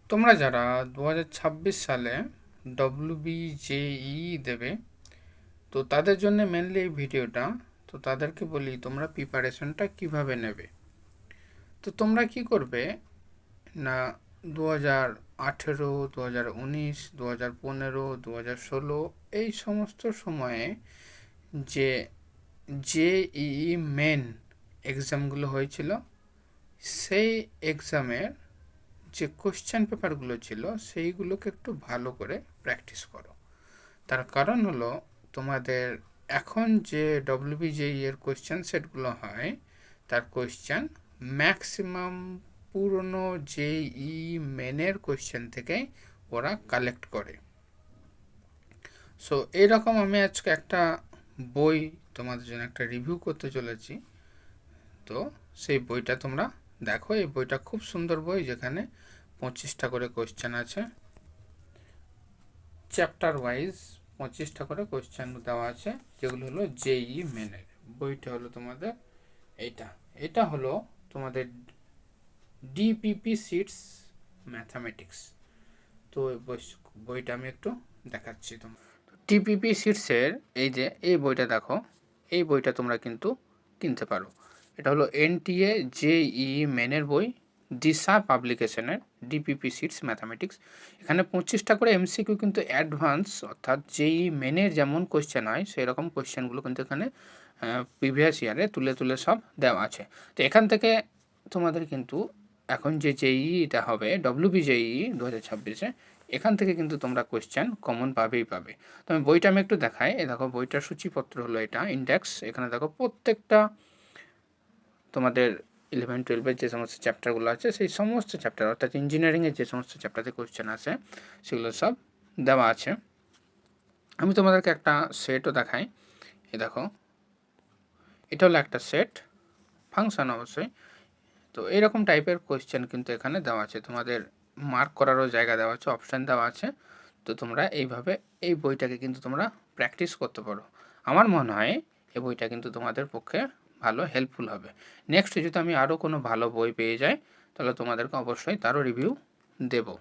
তোমরা যারা 2026 সালে WBJEE দেবে, তো তাদের জন্য মেনলি এই ভিডিওটা। তো তাদেরকে বলি তোমরা প্রিপারেশনটা কিভাবে নেবে। তো তোমরা কি করবে না, 2018, 2019, 2015, 2016 এই সমস্ত সময়ে যে জেইই মেন এক্সামগুলো হয়েছিল, সেই এক্সামের যে কোশ্চেন পেপারগুলো ছিল সেইগুলোকে একটু ভালো করে প্র্যাকটিস করো। তার কারণ হলো, তোমাদের এখন যে ডব্লিউবিজেই এর কোশ্চেন সেটগুলো হয়, তার কোশ্চেন ম্যাক্সিমাম পুরনো জেই মেনের কোশ্চেন থেকেই ওরা কালেক্ট করে। সো এইরকম আমি আজকে একটা বই তোমাদের জন্য একটা রিভিউ করতে চলেছি। তো সেই বইটা তোমরা দেখো। এই বইটা খুব সুন্দর বই, যেখানে 25টা করে কোশ্চেন আছে, চ্যাপ্টার ওয়াইজ 25টা করে কোশ্চেন দেওয়া আছে, যেগুলো হলো জেই মেনের। বইটা হলো তোমাদের এইটা। এটা হলো তোমাদের ডিপিপি সিটস ম্যাথামেটিক্স। তো বইটা আমি একটু দেখাচ্ছি তোমার। ডিপিপি সিটসের এই বইটা দেখো। এই বইটা তোমরা কিন্তু কিনতে পারো। এটা হলো এনটিএ জেই মেনের বই, দিশা পাবলিকেশনের ডিপিপি সিটস ম্যাথামেটিক্স। এখানে 25টা করে এমসিকিউ কিন্তু অ্যাডভান্স, অর্থাৎ জেই মেনের যেমন কোশ্চেন হয় সেই রকম কোশ্চেনগুলো কিন্তু এখানে প্রিভিয়াস ইয়ারে তুলে তুলে সব দেওয়া আছে। তো এখান থেকে তোমাদের কিন্তু এখন যে জেইটা হবে ডব্লিউবিজেই 2026-এ, এখান থেকে কিন্তু তোমরা কোশ্চেন কমন পাবেই পাবে। তো আমি বইটা আমি একটু দেখাই। দেখো বইটার সূচিপত্র হলো এটা, ইন্ডেক্স। এখানে দেখো প্রত্যেকটা তোমাদের 11-12-এর যে সমস্ত চ্যাপ্টারগুলো আছে সেই সমস্ত চ্যাপ্টার, অর্থাৎ ইঞ্জিনিয়ারিংয়ের যে সমস্ত চ্যাপ্টারে কোশ্চেন আছে সেগুলো সব দেওয়া আছে। আমি তোমাদেরকে একটা সেটও দেখাই। এ দেখো, এটা হলো একটা সেট, ফাংশন অবশ্যই। তো এইরকম টাইপের কোশ্চেন কিন্তু এখানে দেওয়া আছে, তোমাদের মার্ক করারও জায়গা দেওয়া আছে, অপশান দেওয়া আছে। তো তোমরা এইভাবে এই বইটাকে কিন্তু তোমরা প্র্যাকটিস করতে পারো। আমার মনে হয় এই বইটা কিন্তু তোমাদের পক্ষে ভালো হেল্পফুল হবে। নেক্সট যদি আমি আরও কোনো ভালো বই পেয়ে যাই, তাহলে তোমাদেরকে অবশ্যই তারও রিভিউ দেবো।